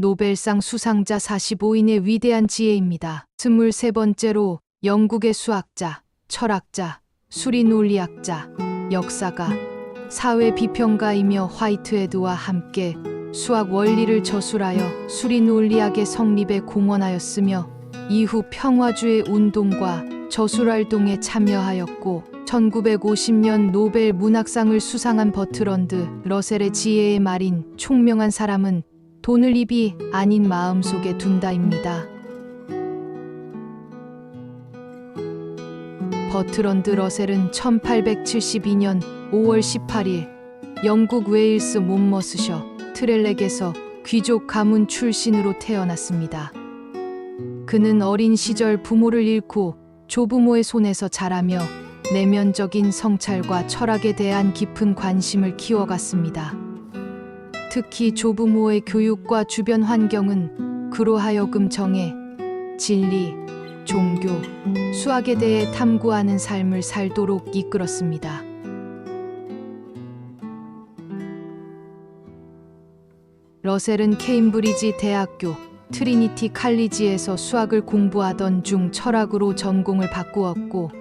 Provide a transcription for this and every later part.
노벨상 수상자 45인의 위대한 지혜입니다. 23번째로 영국의 수학자, 철학자, 수리 논리학자, 역사가, 사회 비평가이며 화이트헤드와 함께 수학 원리를 저술하여 수리 논리학의 성립에 공헌하였으며 이후 평화주의 운동과 저술활동에 참여하였고 1950년 노벨 문학상을 수상한 버트런드 러셀의 지혜의 말인 총명한 사람은 돈을 입이 아닌 마음속에 둔다입니다. 버트런드 러셀은 1872년 5월 18일 영국 웨일스 몬머스셔 트렐렉에서 귀족 가문 출신으로 태어났습니다. 그는 어린 시절 부모를 잃고 조부모의 손에서 자라며 내면적인 성찰과 철학에 대한 깊은 관심을 키워갔습니다. 특히 조부모의 교육과 주변 환경은 그로 하여금 정해, 진리, 종교, 수학에 대해 탐구하는 삶을 살도록 이끌었습니다. 러셀은 케임브리지 대학교 트리니티 칼리지에서 수학을 공부하던 중 철학으로 전공을 바꾸었고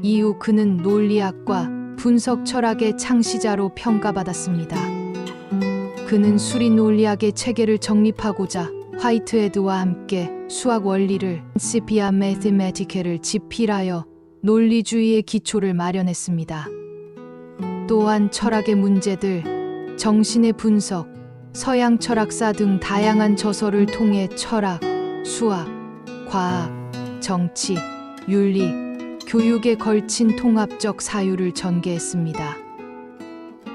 이후 그는 논리학과 분석 철학의 창시자로 평가받았습니다. 그는 수리 논리학의 체계를 정립하고자 화이트헤드와 함께 수학 원리를 Principia Mathematica를 집필하여 논리주의의 기초를 마련했습니다. 또한 철학의 문제들, 정신의 분석, 서양 철학사 등 다양한 저서를 통해 철학, 수학, 과학, 정치, 윤리, 교육에 걸친 통합적 사유를 전개했습니다.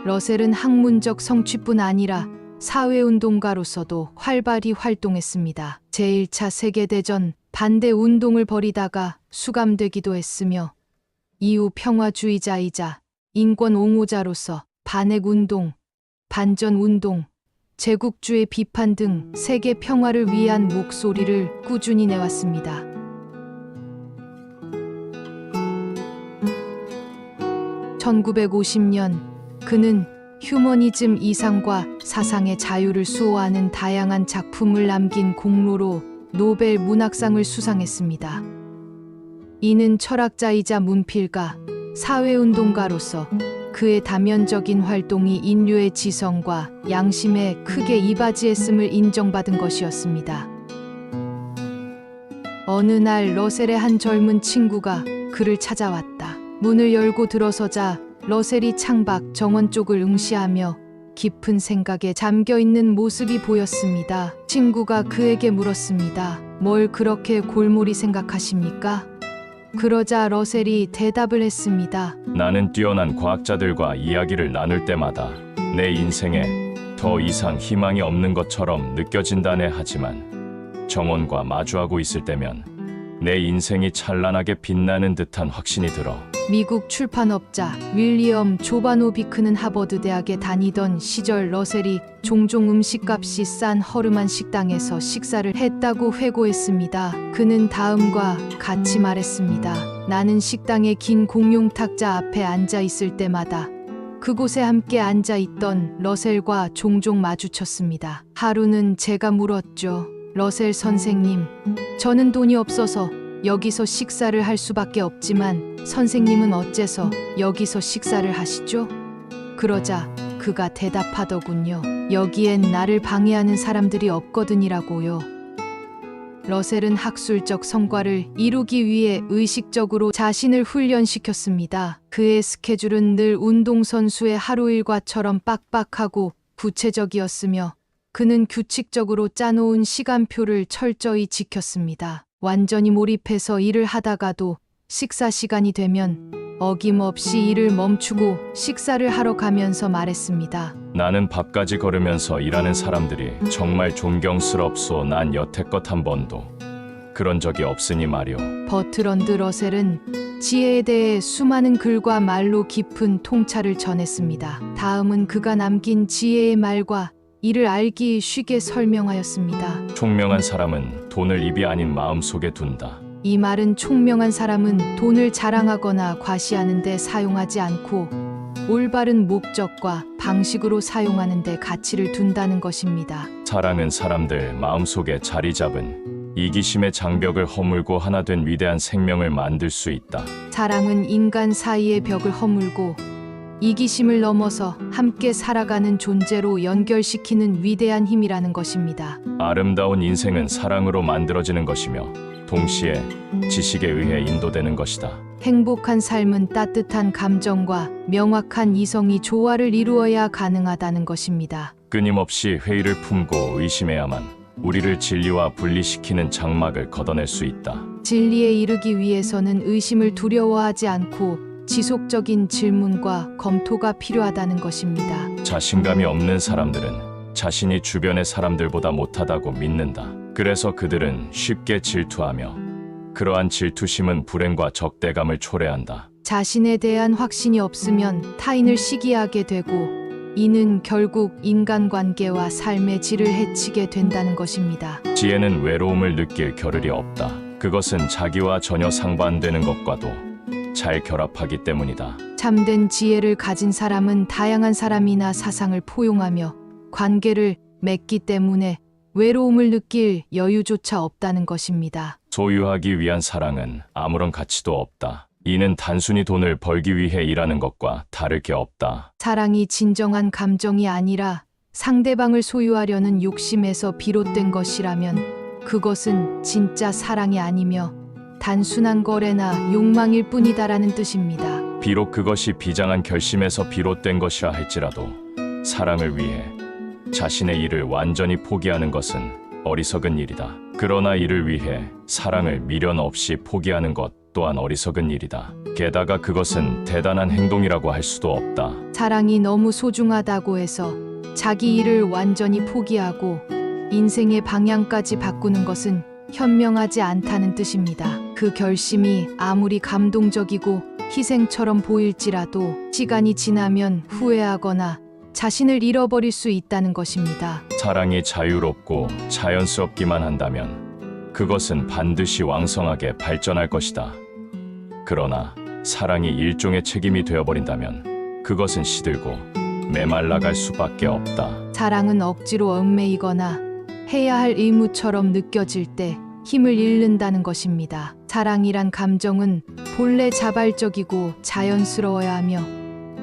러셀은 학문적 성취뿐 아니라 사회운동가로서도 활발히 활동했습니다. 제1차 세계대전 반대 운동을 벌이다가 수감되기도 했으며 이후 평화주의자이자 인권 옹호자로서 반핵운동, 반전운동, 제국주의 비판 등 세계 평화를 위한 목소리를 꾸준히 내왔습니다. (1950년) 그는 휴머니즘 이상과 사상의 자유를 수호하는 다양한 작품을 남긴 공로로 노벨 문학상을 수상했습니다. 이는 철학자이자 문필가, 사회운동가로서 그의 다면적인 활동이 인류의 지성과 양심에 크게 이바지했음을 인정받은 것이었습니다. 어느 날 러셀의 한 젊은 친구가 그를 찾아왔다. 문을 열고 들어서자 러셀이 창밖 정원 쪽을 응시하며 깊은 생각에 잠겨있는 모습이 보였습니다. 친구가 그에게 물었습니다. 뭘 그렇게 골몰이 생각하십니까? 그러자 러셀이 대답을 했습니다. 나는 뛰어난 과학자들과 이야기를 나눌 때마다 내 인생에 더 이상 희망이 없는 것처럼 느껴진다네. 하지만 정원과 마주하고 있을 때면 내 인생이 찬란하게 빛나는 듯한 확신이 들어. 미국 출판업자 윌리엄 조바노비크는 하버드 대학에 다니던 시절 러셀이 종종 음식값이 싼 허름한 식당에서 식사를 했다고 회고했습니다. 그는 다음과 같이 말했습니다. 나는 식당의 긴 공용 탁자 앞에 앉아 있을 때마다 그곳에 함께 앉아 있던 러셀과 종종 마주쳤습니다. 하루는 제가 물었죠. 러셀 선생님, 저는 돈이 없어서 여기서 식사를 할 수밖에 없지만 선생님은 어째서 여기서 식사를 하시죠? 그러자 그가 대답하더군요. 여기엔 나를 방해하는 사람들이 없거든이라고요. 러셀은 학술적 성과를 이루기 위해 의식적으로 자신을 훈련시켰습니다. 그의 스케줄은 늘 운동선수의 하루 일과처럼 빡빡하고 구체적이었으며 그는 규칙적으로 짜놓은 시간표를 철저히 지켰습니다. 완전히 몰입해서 일을 하다가도 식사 시간이 되면 어김없이 일을 멈추고 식사를 하러 가면서 말했습니다. 나는 밥까지 걸으면서 일하는 사람들이 정말 존경스럽소. 난 여태껏 한 번도 그런 적이 없으니 말이오. 버트런드 러셀은 지혜에 대해 수많은 글과 말로 깊은 통찰을 전했습니다. 다음은 그가 남긴 지혜의 말과 이를 알기 쉽게 설명하였습니다. 총명한 사람은 돈을 입이 아닌 마음속에 둔다. 이 말은 총명한 사람은 돈을 자랑하거나 과시하는 데 사용하지 않고 올바른 목적과 방식으로 사용하는 데 가치를 둔다는 것입니다. 사랑은 사람들 마음속에 자리 잡은 이기심의 장벽을 허물고 하나 된 위대한 생명을 만들 수 있다. 사랑은 인간 사이의 벽을 허물고 이기심을 넘어서 함께 살아가는 존재로 연결시키는 위대한 힘이라는 것입니다. 아름다운 인생은 사랑으로 만들어지는 것이며 동시에 지식에 의해 인도되는 것이다. 행복한 삶은 따뜻한 감정과 명확한 이성이 조화를 이루어야 가능하다는 것입니다. 끊임없이 회의를 품고 의심해야만 우리를 진리와 분리시키는 장막을 걷어낼 수 있다. 진리에 이르기 위해서는 의심을 두려워하지 않고 지속적인 질문과 검토가 필요하다는 것입니다. 자신감이 없는 사람들은 자신이 주변의 사람들보다 못하다고 믿는다. 그래서 그들은 쉽게 질투하며 그러한 질투심은 불행과 적대감을 초래한다. 자신에 대한 확신이 없으면 타인을 시기하게 되고 이는 결국 인간관계와 삶의 질을 해치게 된다는 것입니다. 지혜는 외로움을 느낄 겨를이 없다. 그것은 자기와 전혀 상반되는 것과도 잘 결합하기 때문이다. 참된 지혜를 가진 사람은 다양한 사람이나 사상을 포용하며 관계를 맺기 때문에 외로움을 느낄 여유조차 없다는 것입니다. 소유하기 위한 사랑은 아무런 가치도 없다. 이는 단순히 돈을 벌기 위해 일하는 것과 다를 게 없다. 사랑이 진정한 감정이 아니라 상대방을 소유하려는 욕심에서 비롯된 것이라면 그것은 진짜 사랑이 아니며 단순한 거래나 욕망일 뿐이다라는 뜻입니다. 비록 그것이 비장한 결심에서 비롯된 것이라 할지라도 사랑을 위해 자신의 일을 완전히 포기하는 것은 어리석은 일이다. 그러나 이를 위해 사랑을 미련 없이 포기하는 것 또한 어리석은 일이다. 게다가 그것은 대단한 행동이라고 할 수도 없다. 사랑이 너무 소중하다고 해서 자기 일을 완전히 포기하고 인생의 방향까지 바꾸는 것은 현명하지 않다는 뜻입니다. 그 결심이 아무리 감동적이고 희생처럼 보일지라도 시간이 지나면 후회하거나 자신을 잃어버릴 수 있다는 것입니다. 사랑이 자유롭고 자연스럽기만 한다면 그것은 반드시 왕성하게 발전할 것이다. 그러나 사랑이 일종의 책임이 되어버린다면 그것은 시들고 메말라갈 수밖에 없다. 사랑은 억지로 얽매이거나 해야 할 의무처럼 느껴질 때 힘을 잃는다는 것입니다. 사랑이란 감정은 본래 자발적이고 자연스러워야 하며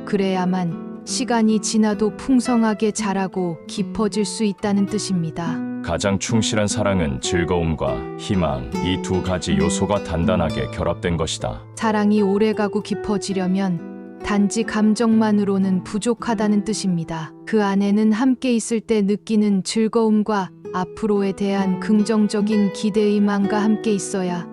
그래야만 시간이 지나도 풍성하게 자라고 깊어질 수 있다는 뜻입니다. 가장 충실한 사랑은 즐거움과 희망, 이 두 가지 요소가 단단하게 결합된 것이다. 사랑이 오래가고 깊어지려면 단지 감정만으로는 부족하다는 뜻입니다. 그 안에는 함께 있을 때 느끼는 즐거움과 앞으로에 대한 긍정적인 기대의망과 함께 있어야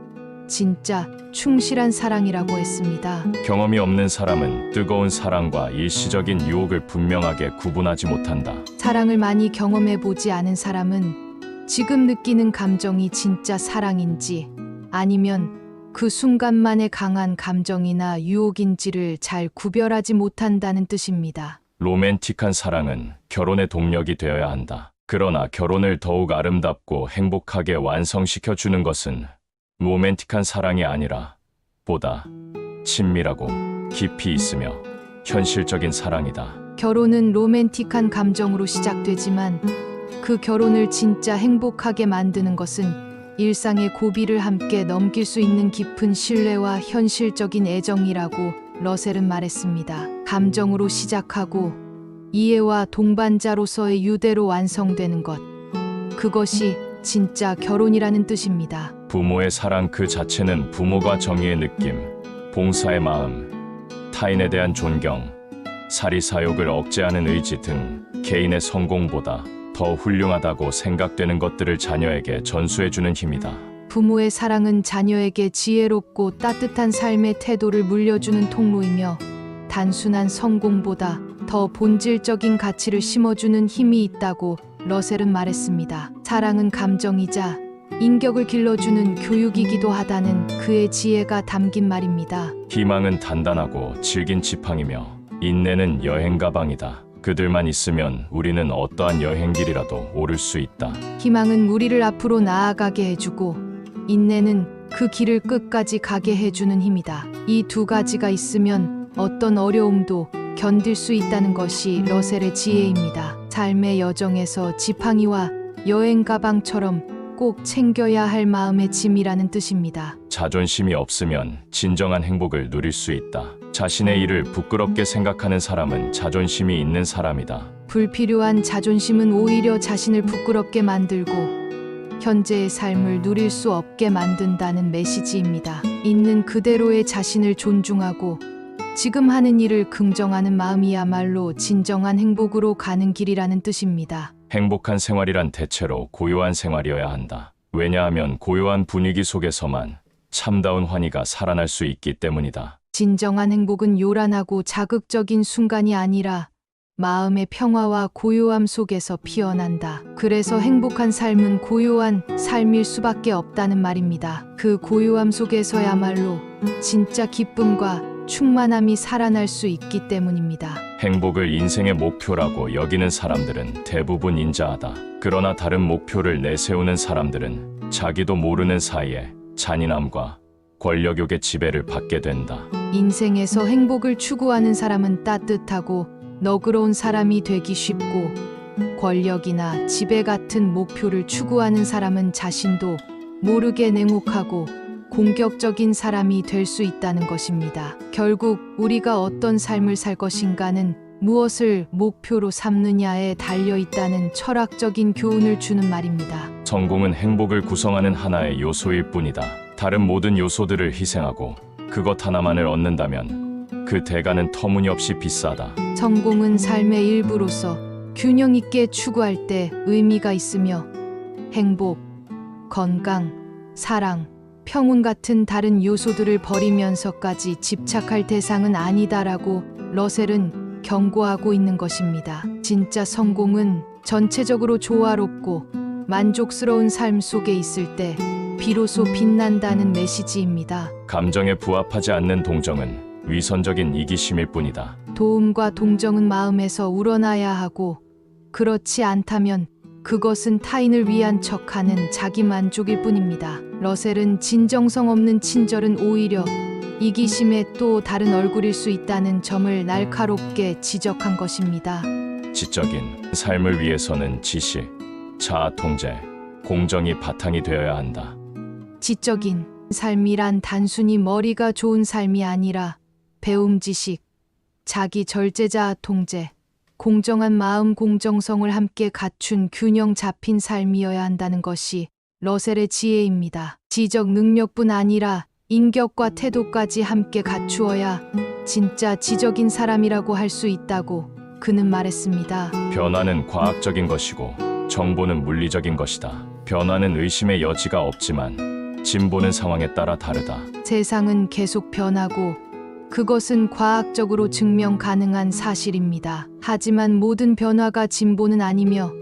진짜 충실한 사랑이라고 했습니다. 경험이 없는 사람은 뜨거운 사랑과 일시적인 유혹을 분명하게 구분하지 못한다. 사랑을 많이 경험해 보지 않은 사람은 지금 느끼는 감정이 진짜 사랑인지 아니면 그 순간만의 강한 감정이나 유혹인지를 잘 구별하지 못한다는 뜻입니다. 로맨틱한 사랑은 결혼의 동력이 되어야 한다. 그러나 결혼을 더욱 아름답고 행복하게 완성시켜주는 것은 로맨틱한 사랑이 아니라 보다 친밀하고 깊이 있으며 현실적인 사랑이다. 결혼은 로맨틱한 감정으로 시작되지만 그 결혼을 진짜 행복하게 만드는 것은 일상의 고비를 함께 넘길 수 있는 깊은 신뢰와 현실적인 애정이라고 러셀은 말했습니다. 감정으로 시작하고 이해와 동반자로서의 유대로 완성되는 것. 그것이 진짜 결혼이라는 뜻입니다. 부모의 사랑 그 자체는 부모가 정의의 느낌, 봉사의 마음, 타인에 대한 존경, 사리사욕을 억제하는 의지 등 개인의 성공보다 더 훌륭하다고 생각되는 것들을 자녀에게 전수해주는 힘이다. 부모의 사랑은 자녀에게 지혜롭고 따뜻한 삶의 태도를 물려주는 통로이며 단순한 성공보다 더 본질적인 가치를 심어주는 힘이 있다고 러셀은 말했습니다. 사랑은 감정이자 인격을 길러주는 교육이기도 하다는 그의 지혜가 담긴 말입니다. 희망은 단단하고 질긴 지팡이며 인내는 여행 가방이다. 그들만 있으면 우리는 어떠한 여행길이라도 오를 수 있다. 희망은 우리를 앞으로 나아가게 해주고 인내는 그 길을 끝까지 가게 해주는 힘이다. 이 두 가지가 있으면 어떤 어려움도 견딜 수 있다는 것이 러셀의 지혜입니다. 삶의 여정에서 지팡이와 여행 가방처럼 꼭 챙겨야 할 마음의 짐이라는 뜻입니다. 자존심이 없으면 진정한 행복을 누릴 수 있다. 자신의 일을 부끄럽게 생각하는 사람은 자존심이 있는 사람이다. 불필요한 자존심은 오히려 자신을 부끄럽게 만들고 현재의 삶을 누릴 수 없게 만든다는 메시지입니다. 있는 그대로의 자신을 존중하고 지금 하는 일을 긍정하는 마음이야말로 진정한 행복으로 가는 길이라는 뜻입니다. 행복한 생활이란 대체로 고요한 생활이어야 한다. 왜냐하면 고요한 분위기 속에서만 참다운 환희가 살아날 수 있기 때문이다. 진정한 행복은 요란하고 자극적인 순간이 아니라 마음의 평화와 고요함 속에서 피어난다. 그래서 행복한 삶은 고요한 삶일 수밖에 없다는 말입니다. 그 고요함 속에서야말로 진짜 기쁨과 충만함이 살아날 수 있기 때문입니다. 행복을 인생의 목표라고 여기는 사람들은 대부분 인자하다. 그러나 다른 목표를 내세우는 사람들은 자기도 모르는 사이에 잔인함과 권력욕의 지배를 받게 된다. 인생에서 행복을 추구하는 사람은 따뜻하고 너그러운 사람이 되기 쉽고 권력이나 지배 같은 목표를 추구하는 사람은 자신도 모르게 냉혹하고 공격적인 사람이 될 수 있다는 것입니다. 결국 우리가 어떤 삶을 살 것인가는 무엇을 목표로 삼느냐에 달려 있다는 철학적인 교훈을 주는 말입니다. 성공은 행복을 구성하는 하나의 요소일 뿐이다. 다른 모든 요소들을 희생하고 그것 하나만을 얻는다면 그 대가는 터무니없이 비싸다. 성공은 삶의 일부로서 균형 있게 추구할 때 의미가 있으며 행복, 건강, 사랑, 평온 같은 다른 요소들을 버리면서까지 집착할 대상은 아니다라고 러셀은 경고하고 있는 것입니다. 진짜 성공은 전체적으로 조화롭고 만족스러운 삶 속에 있을 때 비로소 빛난다는 메시지입니다. 감정에 부합하지 않는 동정은 위선적인 이기심일 뿐이다. 도움과 동정은 마음에서 우러나야 하고 그렇지 않다면 그것은 타인을 위한 척하는 자기만족일 뿐입니다. 러셀은 진정성 없는 친절은 오히려 이기심의 또 다른 얼굴일 수 있다는 점을 날카롭게 지적한 것입니다. 지적인 삶을 위해서는 지식, 자아 통제, 공정이 바탕이 되어야 한다. 지적인 삶이란 단순히 머리가 좋은 삶이 아니라 배움 지식, 자기 절제자 통제, 공정한 마음 공정성을 함께 갖춘 균형 잡힌 삶이어야 한다는 것이 러셀의 지혜입니다. 지적 능력뿐 아니라 인격과 태도까지 함께 갖추어야 진짜 지적인 사람이라고 할 수 있다고 그는 말했습니다. 변화는 과학적인 것이고 정보는 물리적인 것이다. 변화는 의심의 여지가 없지만 진보는 상황에 따라 다르다. 세상은 계속 변하고 그것은 과학적으로 증명 가능한 사실입니다. 하지만 모든 변화가 진보는 아니며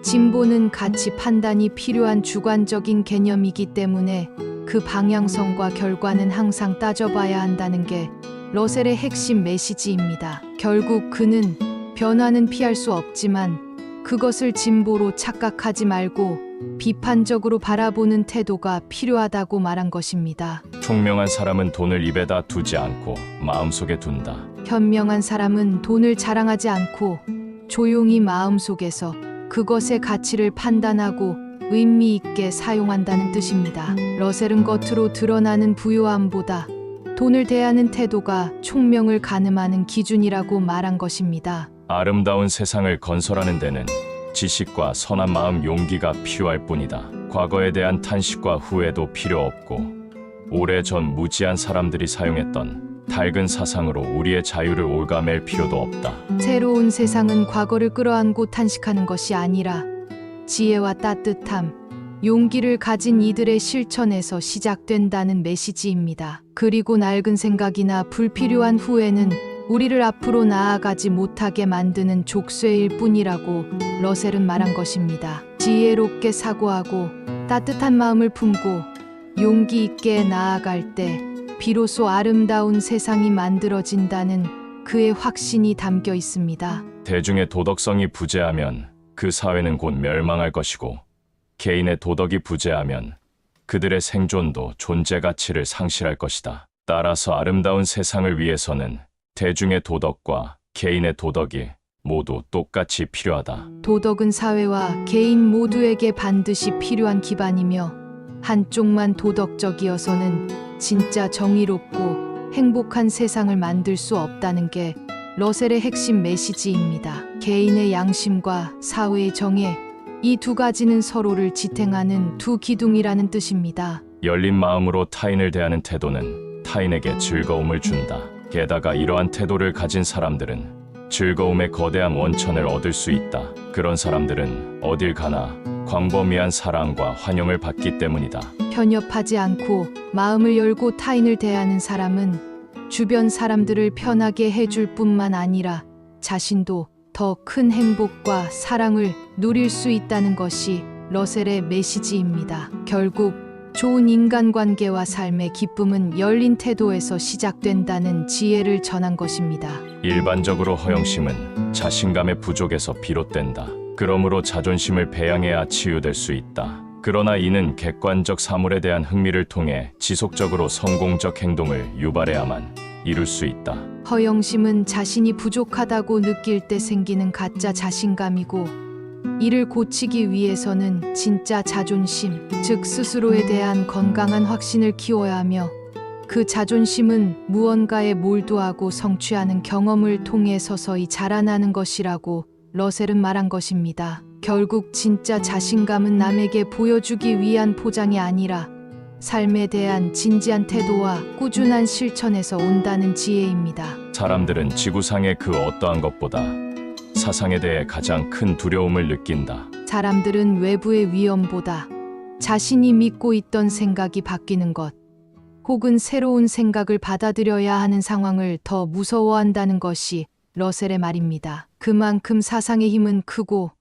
진보는 가치 판단이 필요한 주관적인 개념이기 때문에 그 방향성과 결과는 항상 따져봐야 한다는 게 러셀의 핵심 메시지입니다. 결국 그는 변화는 피할 수 없지만 그것을 진보로 착각하지 말고 비판적으로 바라보는 태도가 필요하다고 말한 것입니다. 총명한 사람은 돈을 입에다 두지 않고 마음속에 둔다. 현명한 사람은 돈을 자랑하지 않고 조용히 마음속에서 그것의 가치를 판단하고 의미 있게 사용한다는 뜻입니다. 러셀은 겉으로 드러나는 부요함보다 돈을 대하는 태도가 총명을 가늠하는 기준이라고 말한 것입니다. 아름다운 세상을 건설하는 데는 지식과 선한 마음 용기가 필요할 뿐이다. 과거에 대한 탄식과 후회도 필요 없고 오래전 무지한 사람들이 사용했던 밝은 사상으로 우리의 자유를 올가맬 필요도 없다. 새로운 세상은 과거를 끌어안고 탄식하는 것이 아니라 지혜와 따뜻함, 용기를 가진 이들의 실천에서 시작된다는 메시지입니다. 그리고 낡은 생각이나 불필요한 후회는 우리를 앞으로 나아가지 못하게 만드는 족쇄일 뿐이라고 러셀은 말한 것입니다. 지혜롭게 사고하고 따뜻한 마음을 품고 용기 있게 나아갈 때 비로소 아름다운 세상이 만들어진다는 그의 확신이 담겨 있습니다. 대중의 도덕성이 부재하면 그 사회는 곧 멸망할 것이고 개인의 도덕이 부재하면 그들의 생존도 존재 가치를 상실할 것이다. 따라서 아름다운 세상을 위해서는 대중의 도덕과 개인의 도덕이 모두 똑같이 필요하다. 도덕은 사회와 개인 모두에게 반드시 필요한 기반이며 한쪽만 도덕적이어서는 진짜 정의롭고 행복한 세상을 만들 수 없다는 게 러셀의 핵심 메시지입니다. 개인의 양심과 사회의 정의, 이 두 가지는 서로를 지탱하는 두 기둥이라는 뜻입니다. 열린 마음으로 타인을 대하는 태도는 타인에게 즐거움을 준다. 게다가 이러한 태도를 가진 사람들은 즐거움의 거대한 원천을 얻을 수 있다. 그런 사람들은 어딜 가나 광범위한 사랑과 환영을 받기 때문이다. 편협하지 않고 마음을 열고 타인을 대하는 사람은 주변 사람들을 편하게 해줄 뿐만 아니라 자신도 더 큰 행복과 사랑을 누릴 수 있다는 것이 러셀의 메시지입니다. 결국 좋은 인간관계와 삶의 기쁨은 열린 태도에서 시작된다는 지혜를 전한 것입니다. 일반적으로 허영심은 자신감의 부족에서 비롯된다. 그러므로 자존심을 배양해야 치유될 수 있다. 그러나 이는 객관적 사물에 대한 흥미를 통해 지속적으로 성공적 행동을 유발해야만 이룰 수 있다. 허영심은 자신이 부족하다고 느낄 때 생기는 가짜 자신감이고, 이를 고치기 위해서는 진짜 자존심, 즉 스스로에 대한 건강한 확신을 키워야 하며, 그 자존심은 무언가에 몰두하고 성취하는 경험을 통해 서서히 자라나는 것이라고 러셀은 말한 것입니다. 결국 진짜 자신감은 남에게 보여주기 위한 포장이 아니라 삶에 대한 진지한 태도와 꾸준한 실천에서 온다는 지혜입니다. 사람들은 지구상의 그 어떠한 것보다 사상에 대해 가장 큰 두려움을 느낀다. 사람들은 외부의 위험보다 자신이 믿고 있던 생각이 바뀌는 것, 혹은 새로운 생각을 받아들여야 하는 상황을 더 무서워한다는 것이 러셀의 말입니다. 그만큼 사상의 힘은 크고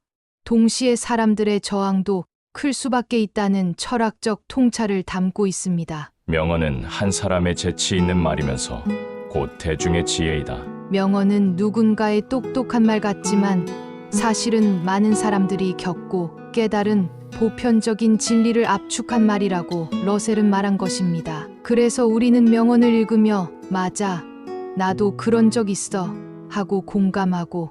동시에 사람들의 저항도 클 수밖에 있다는 철학적 통찰을 담고 있습니다. 명언은 한 사람의 재치 있는 말이면서 곧 대중의 지혜이다. 명언은 누군가의 똑똑한 말 같지만 사실은 많은 사람들이 겪고 깨달은 보편적인 진리를 압축한 말이라고 러셀은 말한 것입니다. 그래서 우리는 명언을 읽으며 맞아, 나도 그런 적 있어 하고 공감하고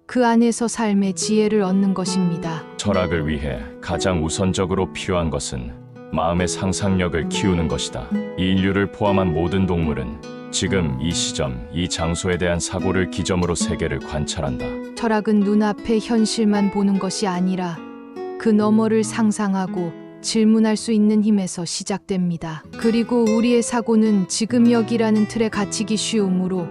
그 안에서 삶의 지혜를 얻는 것입니다. 철학을 위해 가장 우선적으로 필요한 것은 마음의 상상력을 키우는 것이다. 이 인류를 포함한 모든 동물은 지금 이 시점, 이 장소에 대한 사고를 기점으로 세계를 관찰한다. 철학은 눈앞의 현실만 보는 것이 아니라 그 너머를 상상하고 질문할 수 있는 힘에서 시작됩니다. 그리고 우리의 사고는 지금 여기라는 틀에 갇히기 쉬우므로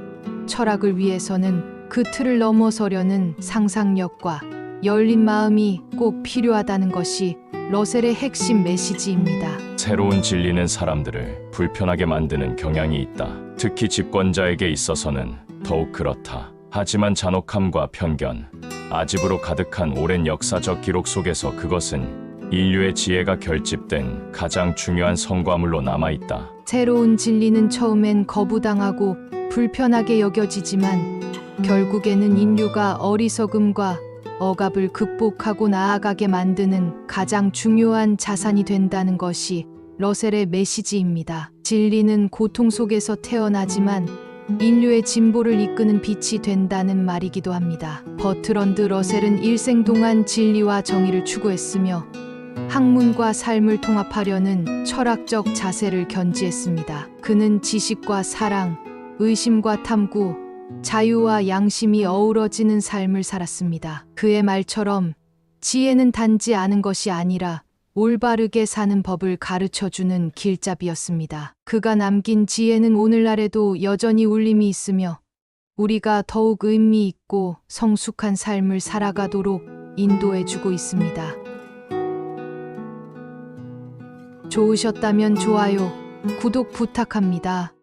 철학을 위해서는 그 틀을 넘어서려는 상상력과 열린 마음이 꼭 필요하다는 것이 러셀의 핵심 메시지입니다. 새로운 진리는 사람들을 불편하게 만드는 경향이 있다. 특히 집권자에게 있어서는 더욱 그렇다. 하지만 잔혹함과 편견, 아집으로 가득한 오랜 역사적 기록 속에서 그것은 인류의 지혜가 결집된 가장 중요한 성과물로 남아있다. 새로운 진리는 처음엔 거부당하고 불편하게 여겨지지만 결국에는 인류가 어리석음과 억압을 극복하고 나아가게 만드는 가장 중요한 자산이 된다는 것이 러셀의 메시지입니다. 진리는 고통 속에서 태어나지만 인류의 진보를 이끄는 빛이 된다는 말이기도 합니다. 버트런드 러셀은 일생 동안 진리와 정의를 추구했으며 학문과 삶을 통합하려는 철학적 자세를 견지했습니다. 그는 지식과 사랑, 의심과 탐구, 자유와 양심이 어우러지는 삶을 살았습니다. 그의 말처럼 지혜는 단지 아는 것이 아니라 올바르게 사는 법을 가르쳐주는 길잡이였습니다. 그가 남긴 지혜는 오늘날에도 여전히 울림이 있으며 우리가 더욱 의미 있고 성숙한 삶을 살아가도록 인도해주고 있습니다. 좋으셨다면 좋아요, 구독 부탁합니다.